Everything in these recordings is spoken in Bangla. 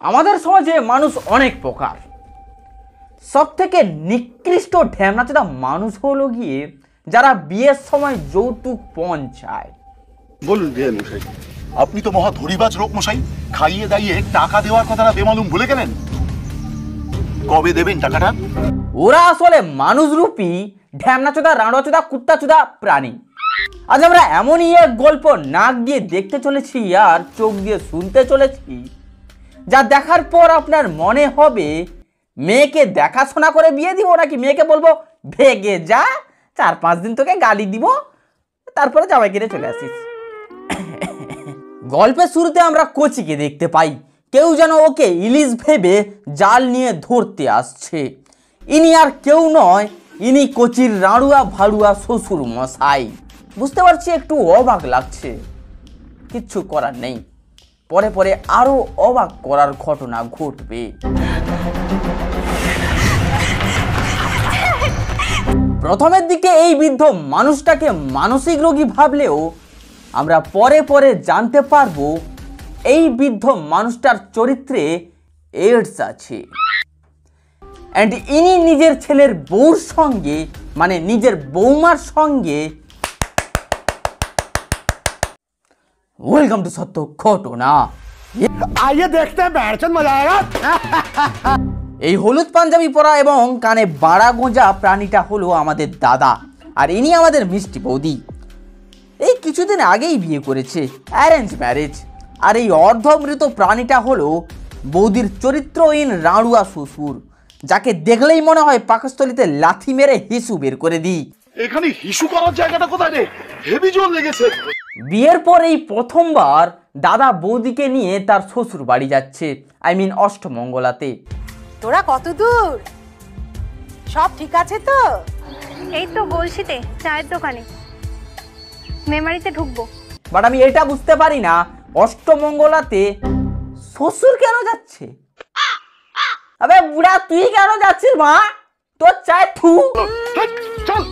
আমাদের সমাজে মানুষ অনেক প্রকার। সব থেকে নিকৃষ্ট ঢ্যামনাচোদা মানুষ হলো গিয়ে যারা বিয়ের সময় যৌতুক পণ চায়। বলুন বিয়ে মশাই, আপনি তো মহা ধরিবাজ লোক মশাই। খাইয়ে দাইয়ে টাকা দেওয়ার কথাটা বেমালুম ভুলে গেলেন। কবে দেবেন টাকাটা? ওরা আসলে মানুষরূপী ঢ্যামনাচোদা রাঁড়াচোদা কুত্তাচোদা প্রাণী। আজ আমরা এমনই এক গল্প নাক দিয়ে দেখতে চলেছি আর চোখ দিয়ে শুনতে চলেছি, যা দেখার পর আপনার মনে হবে মেয়েকে দেখাশোনা করে বিয়ে দিব, নাকি মেয়েকে বলবো ভেগে যা, 4-5 দিন তোকে গালি দিব, তারপরে জামাই কিনে চলে আসিস। গল্পের শুরুতে আমরা কচিকে দেখতে পাই। কেউ যেন ওকে ইলিশ ভেবে জাল নিয়ে ধরতে আসছে। ইনি আর কেউ নয়, ইনি কচির রাঁড়ুয়া ভাড়ুয়া শ্বশুর মশাই। বুঝতে পারছি একটু অবাক লাগছে, কিচ্ছু করার নেই, পরে পরে আরো অবাক করার ঘটনা ঘটবে। প্রথমের দিকে এই বৃদ্ধ মানুষটাকে মানসিক রোগী ভাবলেও আমরা পরে পরে জানতে পারবো এই বৃদ্ধ মানুষটার চরিত্রে এইডস আছে। অ্যান্ড ইনি নিজের ছেলের বউর সঙ্গে, মানে নিজের বৌমার সঙ্গে, ওয়েলকাম টু সত্য ঘটনা, आइए देखते हैं बैठचंद मजा आएगा। এই হলুদ পাঞ্জাবি পরা এবং কানে বাড়া গোঁজা প্রাণীটা হলো আমাদের দাদা, আর ইনি আমাদের মিষ্টি বৌদি। এই কিছুদিন আগেই বিয়ে করেছে, অ্যারেঞ্জ ম্যারেজ। আর এই অর্ধমৃত প্রাণীটা হলো বৌদির চরিত্রহীন রাঁড়ুয়া শ্বশুর, যাকে দেখলেই মনে হয় পাকস্থলিতে লাথি মেরে হিসু বের করে দিই। এখানে হিসু করার জায়গাটা কোথায় রে? হেভি জোর লেগেছে। বিয়ের পর এই প্রথমবার দাদা বৌদিকে নিয়ে তার শ্বশুর বাড়ি যাচ্ছে, আই মিন অষ্টমঙ্গলাতে। তোরা কত দূর? সব ঠিক আছে তো? এই তো গলসিতে চায়ের দোকানে, মেমারিতে ঢুকবো। বাট আমি এটা বুঝতে পারি না, অষ্টমঙ্গলাতে শ্বশুর কেন যাচ্ছে? আবে বুড়া, তুই কেন যাচ্ছিস মা? তোর চায় থু। চল।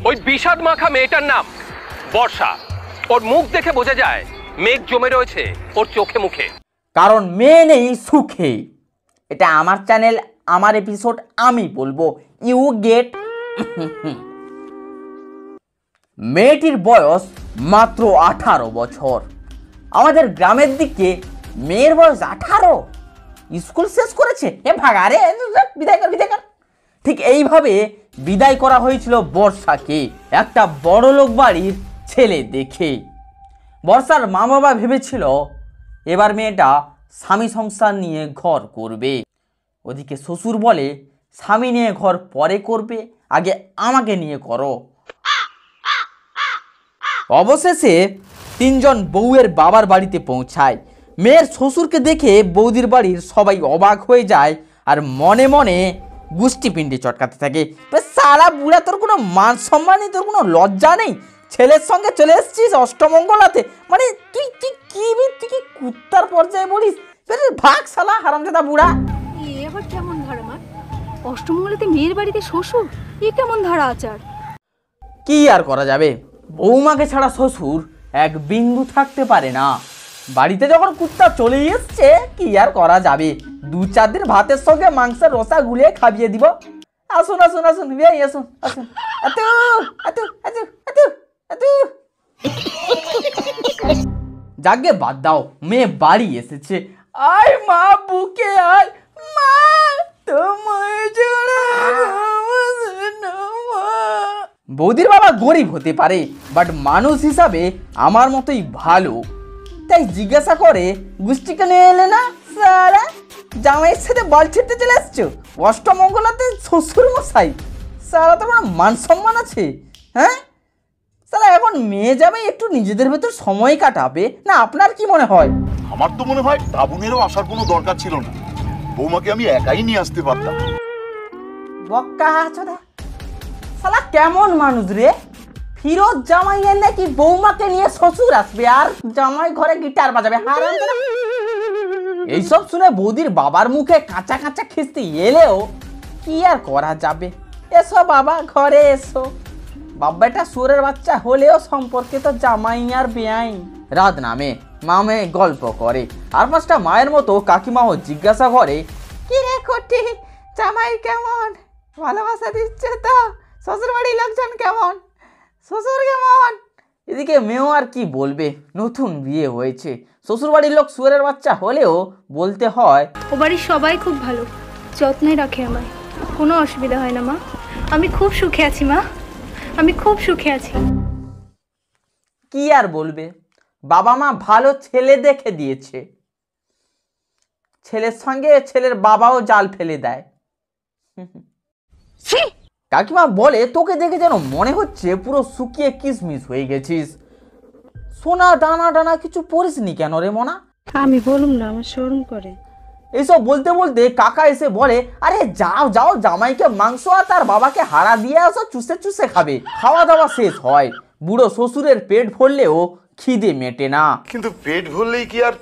ওই বিষাদ মাখা মেয়েটার নাম বর্ষা। ওর মুখ দেখে বোঝা যায় মেঘ জমে রয়েছে ওর চোখে মুখে। কারণ মেয়ে নেই সুখে। এটা আমার চ্যানেল, আমার এপিসোড, আমি বলবো, ইউ গেট। মেয়েটির বয়স মাত্র 18 বছর। আমাদের গ্রামের দিকে মেয়ের বয়স 18, স্কুল শেষ করেছে, এ ভাগারে, বিদায় কর বিদায় কর। ঠিক এইভাবে বিদায় করা হয়েছিল বর্ষাকে একটা বড়লোক বাড়ির ছেলে দেখে। বর্ষার মা বাবা ভেবেছিল এবার মেয়েটা স্বামী সংসার নিয়ে ঘর করবে। ওদিকে শ্বশুর বলে স্বামী নিয়ে ঘর পরে করবে, আগে আমাকে নিয়ে করো। অবশেষে 3 জন বউয়ের বাবার বাড়িতে পৌঁছায়। মেয়ের শ্বশুরকে দেখে বৌদির বাড়ির সবাই অবাক হয়ে যায় আর মনে মনে গুষ্টি পিণ্ডে চটকাতে থাকে। সারা বুড়া, তোর কোনো মান সম্মান নেই, তোর কোনো লজ্জা নেই, ছেলের সঙ্গে চলে এসেছিস অষ্টমঙ্গলাতে, মানে তুই তুই কি কুত্তার পর্যায়ে বলিস? ভাগ শালা হারামজাদা বুড়া। এ আবার কেমন ধারা মা? অষ্টমঙ্গলাতে মেয়ের বাড়িতে শ্বশুর, এ কেমন ধারা আচার? কি আর করা যাবে, বৌমাকে ছাড়া শ্বশুর এক বিন্দু থাকতে পারে না। বাড়িতে যখন কুত্তা চলে এসছে, কি আর করা যাবে, 2-4 দিন ভাতের সঙ্গে মাংসের রসা গুলিয়ে খাইয়ে দিব। আসুন আসুন আসুন, আসুন আসুন। যাকে বাদ দাও, মেয়ে বাড়ি এসেছে। আয় মা, বুকে আয় মা, তোমায় ছাড়া বৌদির বাবা গরিব হতে পারে, বাট মানুষ হিসাবে আমার মতোই ভালো। তাই জিজ্ঞাসা করে গুষ্টিকে নিয়ে এলে না সারা? জামাইয়ের সাথে বল ছিটতে চলে আসছো অষ্টমঙ্গলাতে শ্বশুর মশাই। সারা তো কোনো মান সম্মান আছে? হ্যাঁ সারা, এখন মেয়ে যাবে একটু নিজেদের ভেতর সময় কাটাবে না, আপনার কি মনে হয়? আমার তো মনে হয় বাবুনেরও আসার কোনো দরকার ছিল না, বৌমাকে আমি একাই নিয়ে আসতে পারতাম। বক্কা চোদা শালা, কেমন মানুষ রে? ফিরোজ জামাই এলে কি বৌমাকে নিয়ে শ্বশুর আসবে আর জামাই ঘরে গিটার বাজাবে? হারামজাদা। এইসব শুনে বৌদির বাবার মুখে কাঁচা কাঁচা খিস্তি এলেও কি আর করা যাবে। এসো বাবা, ঘরে এসো। বাবাটা সুরের বাচ্চা হলেও সম্পর্কে তো জামাই আর বেআই। রাত নামে মা মেয়ে গল্প করে। আর 5টা মায়ের মতো কাকিমাও জিজ্ঞাসা করে, কি রে কোটি, জামাই কেমন, ভালোবাসা দিচ্ছে তো, শ্বশুর বাড়ির লোকজন কেমন, শ্বশুর কেমন। এদিকে মেয়েও আর কি বলবে, নতুন বিয়ে হয়েছে, শ্বশুর বাড়ির লোক শুয়ারের বাচ্চা হলেও বলতে হয় ও বাড়ির সবাই খুব ভালো, যত্নে রাখে আমায়, কোনো অসুবিধা হয় না মা, আমি খুব সুখে আছি মা, আমি খুব সুখে আছি। কি আর বলবে, বাবা মা ভালো ছেলে দেখে দিয়েছে, ছেলের সঙ্গে ছেলের বাবাও জাল ফেলে দেয়। কাকিমা বলে, তোকে দেখে যেন মনে হচ্ছে পুরো শুকিয়ে কিশমিশ হয়ে গেছিস, সোনা দানা দানা কিছু পরিসনি কেন রে মনা? আমি বলুম না, আমার শরম করে। এইসব বলতে বলতে কাকা এসে বলে, আরে যাও যাও, জামাইকে মাংস আর তার বাবাকে হাড়া দিয়ে আসো, চুষে চুষে খাবে। খাওয়া দাওয়া শেষ হয়, বুড়ো শ্বশুরের পেট ভরলেও খিদে মেটে না। কিন্তু পেট ভরলেই কি আর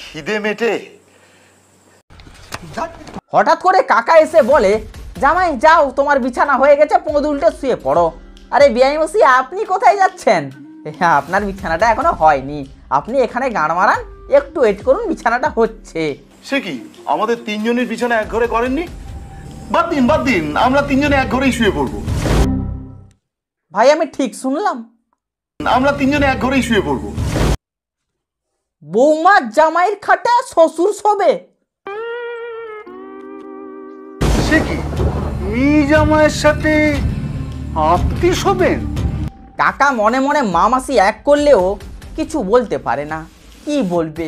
খিদে মেটে? হঠাৎ করে কাকা এসে বলে, জামাই যাও, তোমার বিছানা হয়ে গেছে, পোঁদ উল্টে শুয়ে পড়ো। আরে বিয়াই মশি, আপনি কোথায় যাচ্ছেন? হ্যাঁ, আপনার বিছানাটা এখনো হয়নি, আপনি এখানে গান মারান, একটু ওয়েট করুন, বিছানাটা হচ্ছে। সে কি, আমাদের 3 জনের বিছানা এক ঘরে করেননি? বাদ দিন, আমরা 3 জনে এক ঘরেই শুয়ে পড়বো। ভাই আমি ঠিক শুনলাম? আমরা 3 জনে এক ঘরেই শুয়ে পড়বো। বৌমা জামাইয়ের খাটে শ্বশুর শোবে? সে কি, জামাইয়ের সাথে আপনি শোবেন? কাকা মনে মনে মামাসি এক করলেও কিছু বলতে পারে না, কি বলবে,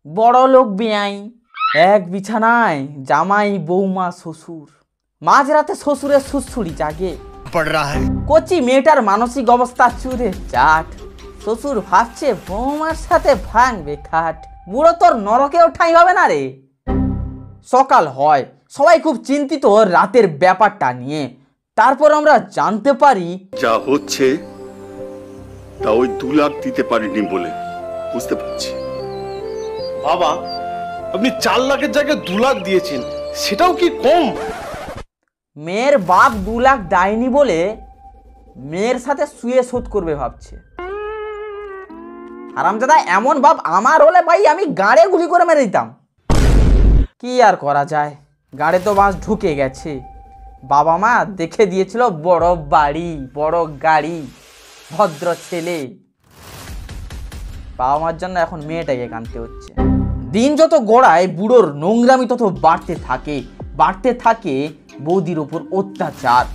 বড় লোক বিয়াই, এক বিছানায় জামাই বৌমা শ্বশুর, মাঝরাতে শ্বশুরের সুসুড়ি জাগে। কচি মেয়েটার মানসিক অবস্থা চুরে চাট, শ্বশুর ভাবছে বৌমার সাথে ভাঙবে খাট, বুড়ো তোর নরকেও ঠাঁই হবে না রে। সকাল হয়, সবাই খুব চিন্তিত রাতের ব্যাপারটা নিয়ে। তারপর আমরা জানতে পারি যা হচ্ছে তা ওই 2 লাখ দিতে পারিনি বলে বুঝতে পারছি। বাবা, আপনি 4 লাখের জায়গায় 2 লাখ দিয়েছেন, সেটাও কি কম? মেয়ের বাপ 2 লাখ দেয়নি বলে মেয়ের সাথে শুয়ে শোধ করবে ভাবছে। হারামজাদা এমন বাপ আমার হলে ভাই আমি গাড়ে গুলি করে মেরে দিতাম। কি আর করা যায়, গাড়ে তো বাস ঢুকে গেছে। বাবা মা দেখে দিয়েছিল বড় বাড়ি, বড় গাড়ি, ভদ্র ছেলে, বাবা মার জন্য এখন মেয়েটাকে কাঁদতে হচ্ছে। দিন যত গড়ায় বুড়োর নোংরামি তত বাড়তে থাকে বৌদির ওপর অত্যাচার।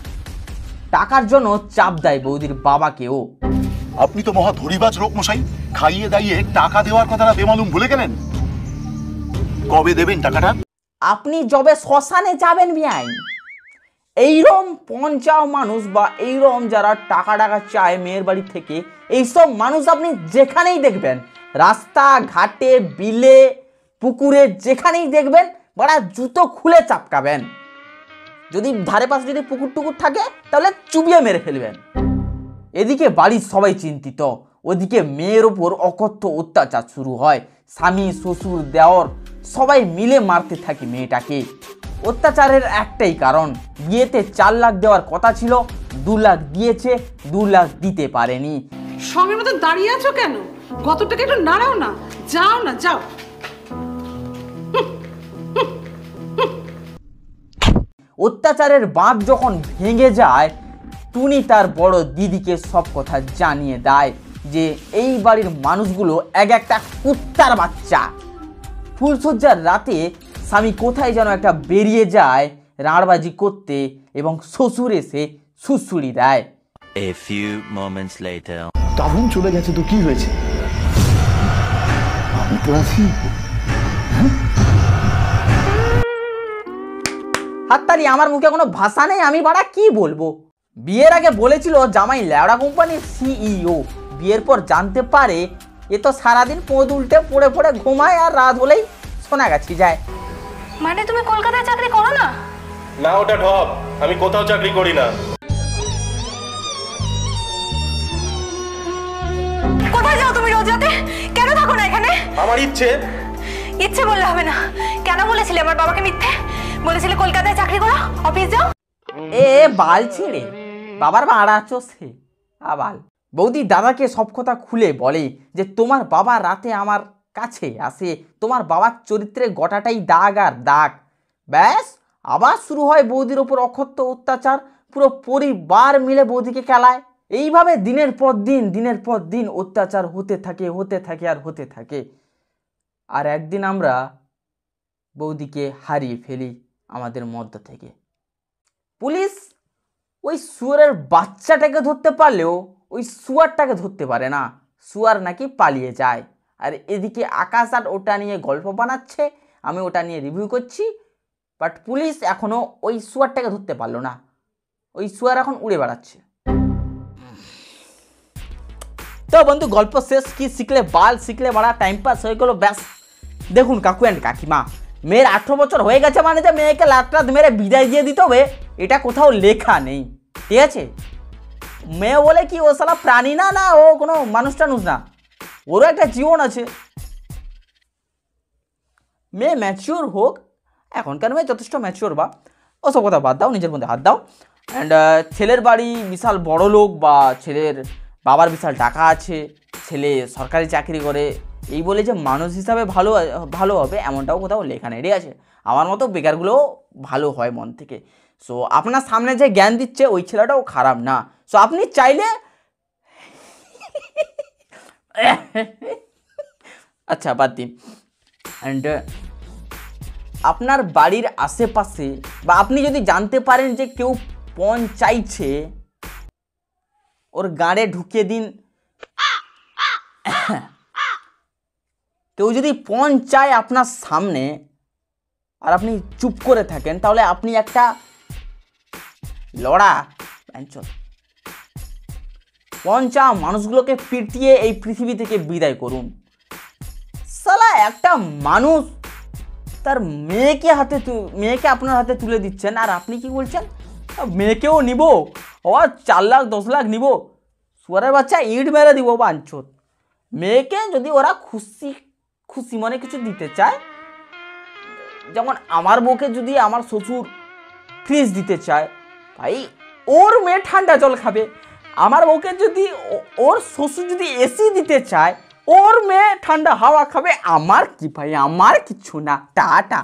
টাকার জন্য চাপ দেয় বৌদির বাবাকেও। আপনি তো মহা ধরিবাজ লোক মশাই, খাইয়ে দাইয়ে টাকা দেওয়ার কথাটা বেমালুম ভুলে গেলেন। কবে দেবেন টাকাটা? আপনি যবে শ্মশানে যাবেন বিয়াই, এইরকম পঞ্চাও মানুষ বা এইরকম যারা টাকা চায় মেয়ের বাড়ি থেকে, এইসব মানুষ আপনি যেখানেই দেখবেন, রাস্তা ঘাটে বিলে পুকুরে যেখানেই দেখবেন, বড়া জুতো খুলে চাপকাবেন। যদি ধারে পাশে যদি পুকুর টুকুর থাকে তাহলে চুবিয়ে মেরে ফেলবেন। এদিকে বাড়ির সবাই চিন্তিত, ওদিকে মেয়ের ওপর অকথ্য অত্যাচার শুরু হয়। স্বামী শ্বশুর দেওর সবাই মিলে মারতে থাকে মেয়েটাকে। অত্যাচারের একটাই কারণ, বিয়েতে 4 লাখ দেওয়ার কথা ছিল, 2 লাখ দিয়েছে, 2 লাখ দিতে পারেনি। সঙ্গের মতো দাঁড়িয়ে আছো কেন? গতটাকে একটু নাড়াও না, যাও না, যাও। অত্যাচারের বাঁধ যখন ভেঙে যায়, টুনি তার বড় দিদিকে সব কথা জানিয়ে দেয় যে এই বাড়ির মানুষগুলো এক একটা কুত্তার বাচ্চা। ফুলসজ্জার রাতে স্বামী কোথায় যেন একটা বেরিয়ে যায় রাঁড়বাজি করতে, এবং শ্বশুর এসে সুসুড়ি দেয়। A few moments later. দারুণ চলে গেছে তো, কি হয়েছে? আমি তো আছি। হাততালি, আমার মুখে কোনো ভাষা নেই, আমি বাড়া কি বলবো। বিয়ের আগে বলেছিল জামাই ল্যাওড়া কোম্পানির সিইও, বিয়ের পর জানতে পারে এ তো সারাদিন পোঁদ উল্টে পড়ে পড়ে ঘুমায় আর রাত হলেই সোনাগাছি যায়। মানে তুমি কলকাতায় চাকরি করো না? না, ওটা ঢপ, আমি কোথাও চাকরি করি না। কোথায় যাও তুমি রোজ রাতে? কেন থাকো না এখানে? আমার ইচ্ছে বললে হবে না। কেন বলেছিলে আমার বাবাকে মিথ্যে? বলেছিলে কলকাতায় চাকরি করো, অফিস যাও। এ বাল ছেড়ে বাবার ভাড়া চষে আবাল। বৌদি দাদাকে সব কথা খুলে বলে যে তোমার বাবা রাতে আমার কাছে আসে, তোমার বাবার চরিত্রে গোটাটাই দাগ আর দাগ। ব্যাস আবার শুরু হয় বৌদির ওপর অকথ্য অত্যাচার, পুরো পরিবার মিলে বৌদিকে খেলায়। এইভাবে দিনের পর দিন অত্যাচার হতে থাকে। আর একদিন আমরা বৌদিকে হারিয়ে ফেলি আমাদের মধ্য থেকে। পুলিশ ওই শুয়ারের বাচ্চাটাকে ধরতে পারলেও ওই শুয়ারটাকে ধরতে পারে না, শুয়ার নাকি পালিয়ে যায়। আর এদিকে আকাশ আর ওটা নিয়ে গল্প বানাচ্ছে, আমি ওটা নিয়ে রিভিউ করছি, বাট পুলিশ এখনও ওই শুয়ারটাকে ধরতে পারলো না, ওই শুয়ার এখন উড়ে বেড়াচ্ছে। তো বন্ধু গল্প শেষ, কি শিখলে বাল শিখলে বাড়া, টাইম পাস হয়ে গেলো ব্যাস। দেখুন কাকু অ্যান্ড কাকিমা, মেয়ের 18 বছর হয়ে গেছে মানে যে মেয়েকে লাত মেরে বিদায় দিয়ে দিতে হবে এটা কোথাও লেখা নেই, ঠিক আছে? মেয়ে বলে কি ও শালা প্রাণী না, না ও কোনো মানুষ টানুষ না, ওরও একটা জীবন আছে। মেয়ে ম্যাচিওর হোক, এখনকার মেয়ে যথেষ্ট ম্যাচিওর, বা ওসব কথা বাদ দাও, নিজের মধ্যে হাত দাও। অ্যান্ড ছেলের বাড়ি বিশাল বড় লোক বা ছেলের বাবার বিশাল টাকা আছে, ছেলে সরকারি চাকরি করে, এই বলে যে মানুষ হিসাবে ভালো হবে এমনটাও কোথাও লেখা নেই, ঠিক আছে? আমার মতো বেকারগুলোও ভালো হয় মন থেকে। সো আপনার সামনে যে জ্ঞান দিচ্ছে ওই ছেলেটাও খারাপ না। সো আপনি চাইলে আচ্ছা বাদ দিন। অ্যান্ড আপনার বাড়ির আশেপাশে বা আপনি যদি জানতে পারেন যে কেউ পণ চাইছে, ওর গাঁড়ে ঢুকিয়ে দিন। কেউ যদি পণ চায় আপনার সামনে আর আপনি চুপ করে থাকেন, তাহলে আপনি একটা লড়া পণ চাওয়া মানুষগুলোকে পিটিয়ে এই পৃথিবী থেকে বিদায় করুন। শালা একটা মানুষ তার মেয়েকে আপনার হাতে তুলে দিচ্ছেন, আর আপনি কি বলছেন মেয়েকেও নিব, ও 4 লাখ 10 লাখ নিব, শুয়ারের বাচ্চা ইট মেরে দিব বাঞ্চত। মেয়েকে যদি ওরা খুশি মনে কিছু দিতে চায়, যেমন আমার বউকে যদি আমার শ্বশুর ফ্রিজ দিতে চায়, ভাই ওর মেয়ে ঠান্ডা জল খাবে। আমার বউকে যদি ওর শ্বশুর যদি এসি দিতে চায়, ওর মেয়ে ঠান্ডা হাওয়া খাবে। আমার কি ভাই, আমার কিছু না। টাটা।